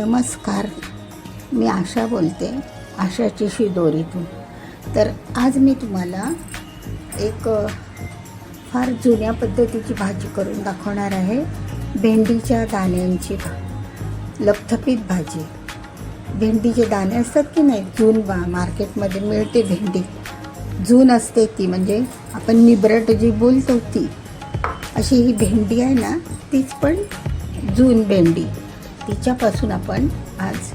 नमस्कार, मी आशा बोलते, आशाची शिदोरीतून. तर आज मी तुम्हाला एक फार जुन्या पद्धतीची भाजी करून दाखवणार आहे. भेंडीच्या दाण्यांची लपथपीत भाजी. भेंडीचे दाणे असतात की नाही, जून मार्केटमध्ये मिळते भेंडी. जून असते ती, म्हणजे आपण निबरट जी बोलतो ती, अशी ही भेंडी आहे ना, तीच पण जून भेंडी. तिच्यापासून आपण आज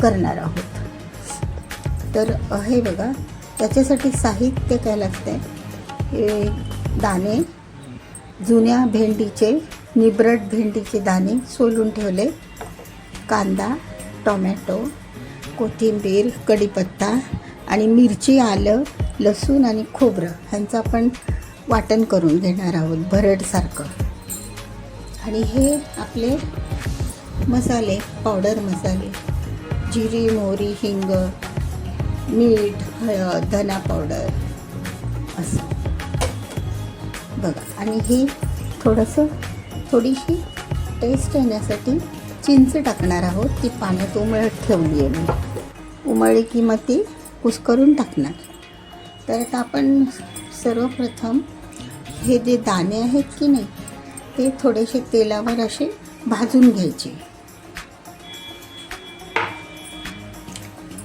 करणार आहोत. तर हे बघा, त्याच्यासाठी साहित्य काय लागतं. हे दाणे, जुन्या भेंडीचे, निबरट भेंडीचे दाणे सोलून ठेवले. कांदा, टोमॅटो, कोथिंबीर, कढीपत्ता आणि मिरची, आलं, लसूण आणि खोबरं ह्यांचं आपण वाटण करून घेणार आहोत भरडसारखं. आणि हे आपले मसाले, पावडर मसाले, जिरी, मोहरी, हिंग, मीठ, हळद, धना पावडर असं बघा. आणि हे थोडीशी टेस्ट येण्यासाठी चिंच टाकणार आहोत. ती पाण्यात उमळत ठेवली आहे मी. उमळली की मग ती कुस्करून टाकणार. तर आता आपण सर्वप्रथम हे जे दाणे आहेत की नाही, ते थोडेसे तेलावर असे भाजून घ्यायचे.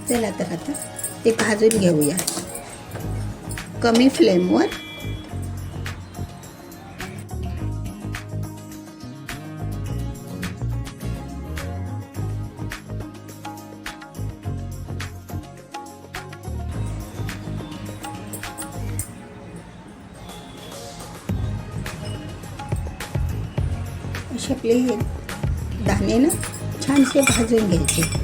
चला तर आता ते भाजून घेऊया कमी फ्लेमवर. असे आपले हे दाणे ना छानसे भाजून घ्यायचे.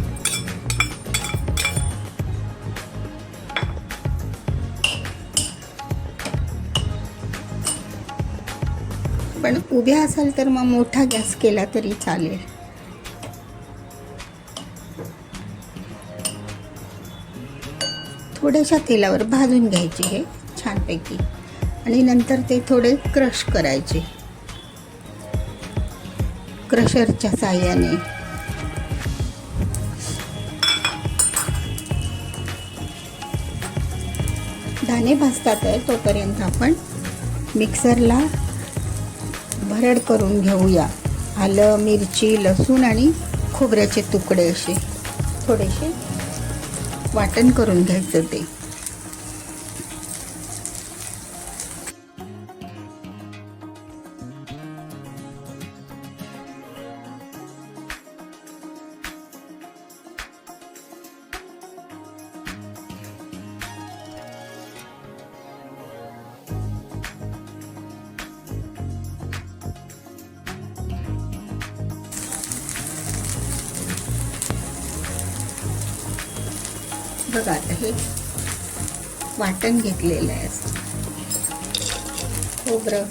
पण उभ्या असाल तर मग मोठा गॅस केला तरी चालेल. थोड्याशा तेलावर भाजून घ्यायचे हे छानपैकी. आणि नंतर ते थोडे क्रश करायचे क्रशरच्या साहाय्याने. दाणे भाजतात आहे तोपर्यंत आपण मिक्सरला भरड करून घेऊया. आलं, मिरची, लसूण आणि खोबऱ्याचे तुकडे असे थोडेसे वाटण करून घ्यायचं ते. बघा, आता हे वाटण घेतलेलं आहे. खोबरं,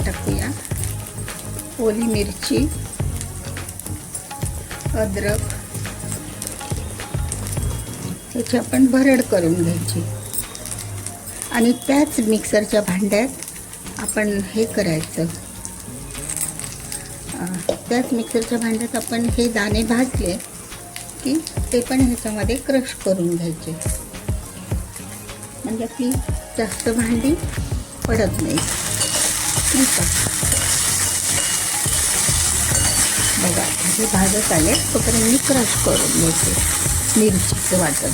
टाकूया. ओली मिरची, अद्रक, त्याची आपण भरड करून घ्यायची. आणि त्याच मिक्सरच्या भांड्यात आपण हे करायचं. त्याच मिक्सरच्या भांड्यात आपण हे दाणे भाजले की ते पण ह्याच्यामध्ये क्रश करून घ्यायचे, म्हणजे आपली जास्त भांडी पडत नाही. ठीक आहे. बघा, हे भाजत आले तोपर्यंत मी क्रश करून घ्यायचे मिरचीचं वाटण.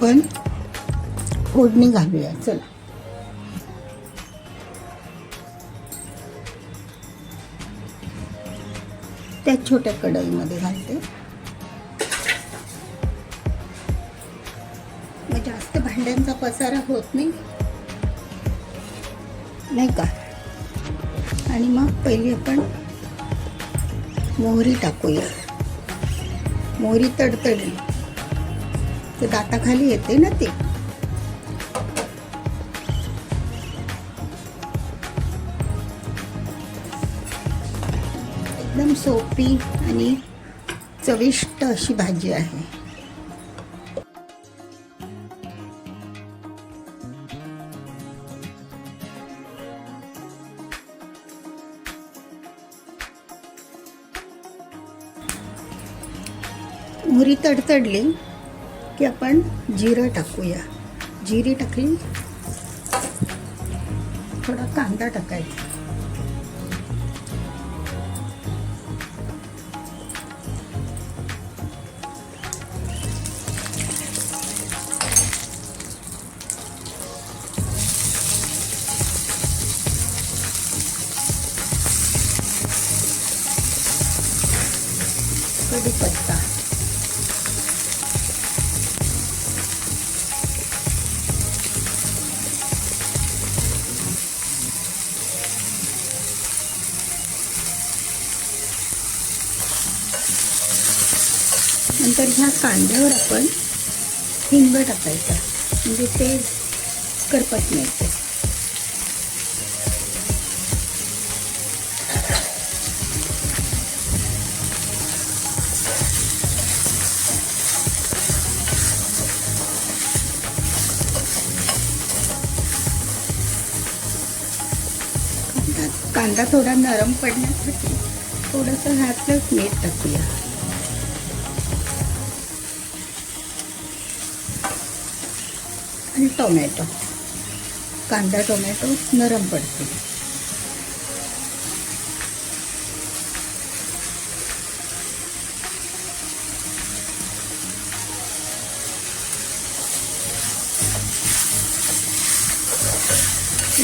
आपण फोडणी घालूया. चला, त्या छोट्या कढईमध्ये घालते. मग जास्त भांड्यांचा पसारा होत नाही, नाही का. आणि मग पहिली आपण मोहरी टाकूया. मोहरी तडतडली तर दाताखाली येते ना ती. एकदम सोपी आणि चविष्ट अशी भाजी आहे. मोहरी तडतडली की आपण जिरं टाकूया. जिरी टाकली, थोडा कांदा टाकायचा. कढीपत्ता, नंतर ह्या कांद्यावर आपण हिंग टाकायचा, म्हणजे ते करपत नाही. ते कांदा थोडा नरम पडण्यासाठी थोडंसं ह्यातलंच मीठ टाकूया. आणि टोमॅटो, कांदा टोमॅटो नरम पडते.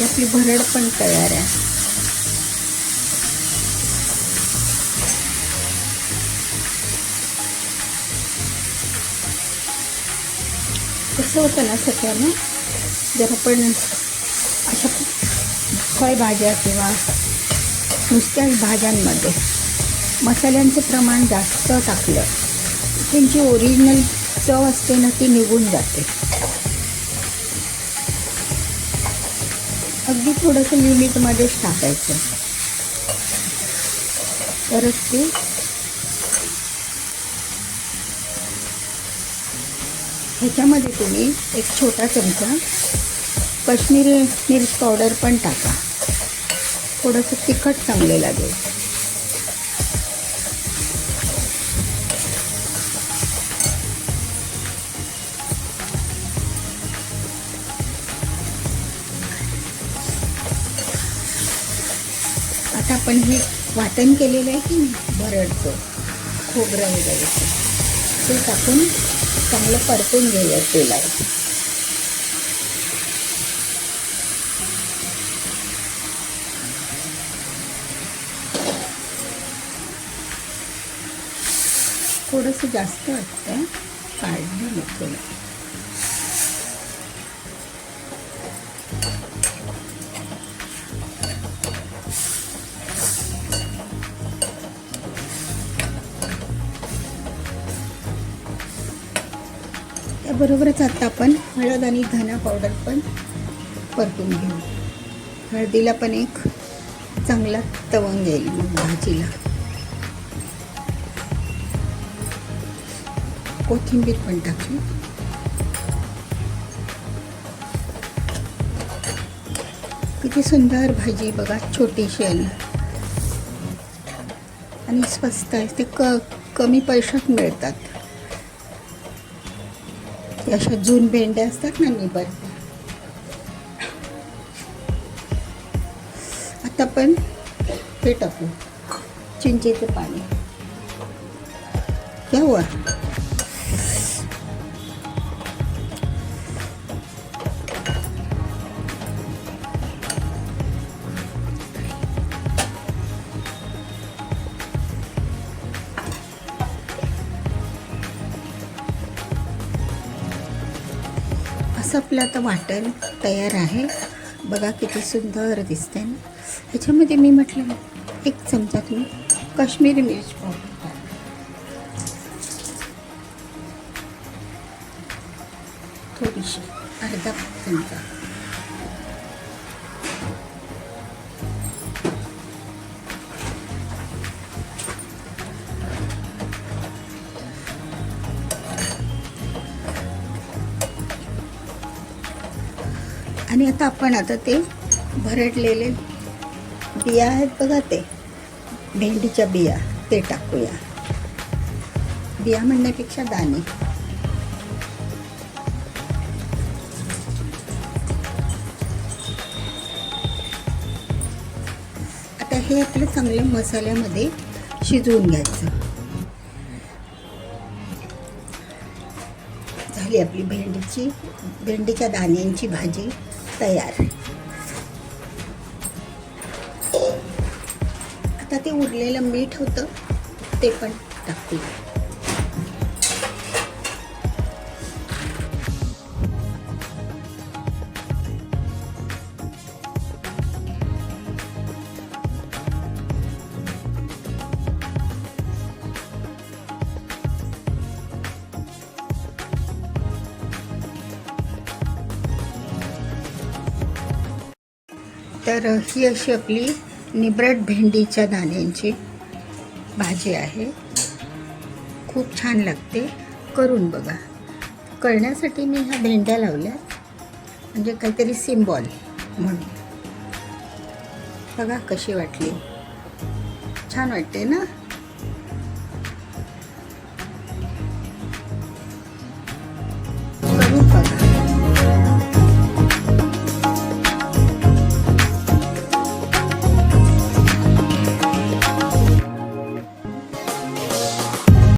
आपली भरड पण तयार आहे. कसं होतं ना सगळ्यांना, जर आपण अशा फळभाज्या किंवा नुसत्याच भाज्यांमध्ये मसाल्यांचं प्रमाण जास्त टाकलं, त्यांची ओरिजिनल चव असते ना ती निघून जाते. अगदी थोडंसं लिमिटमध्येच टाकायचं, तरच ते ह्याच्यामध्ये तुम्ही एक छोटा चमचा काश्मीरी मिर्च पावडर पण टाका, थोडंसं तिखट चांगलं लागेल. आता आपण हे वाटण केलेलं आहे की भरडचं, खोबरं वगैरे ते टाकून चांगलं परतून घेऊया तेलात. थोडंसं जास्त वाटतं, काढलं नको. त्याबरोबरच आता आपण हळद आणि धना पावडर पण परतून घेऊ. हळदीला पण एक चांगला तवंग येईल भाजीला. कोथिंबीर पण टाकली. किती सुंदर भाजी बघा, छोटीशी आणि स्वस्त आहे. ते कमी पैशात मिळतात. अशा जून भेंड्या असतात ना निबरत्या. आता पण हे टाकू चिंचेचे पाणी. क्या हुआ? असं आपलं आता वाटण तयार आहे. बघा किती सुंदर दिसतंय ना. ह्याच्यामध्ये मी म्हटलं 1 चमचा तुम्ही काश्मीरी मिरच पावडर टाका. थोडीशी अर्धा चमचा. आणि आता ते भरडलेले बिया आहेत बघा, ते भेंडीच्या बिया ते टाकूया. बिया म्हणण्यापेक्षा दाणे. आता हे आपलं चांगल्या मसाल्यामध्ये शिजवून घ्यायचं. झाली आपली भेंडीच्या दाण्यांची भाजी तयार. आता ते उरलेलं मीठ होतं ते पण टाकूया. तर ही अशी आपली निब्रट भेंडीच्या दाण्यांची भाजी आहे. खूप छान लागते, करून बघा. करण्यासाठी मी ह्या भेंड्या लावल्या, म्हणजे काहीतरी सिम्बॉल म्हणून. बघा कशी वाटली, छान वाटते ना.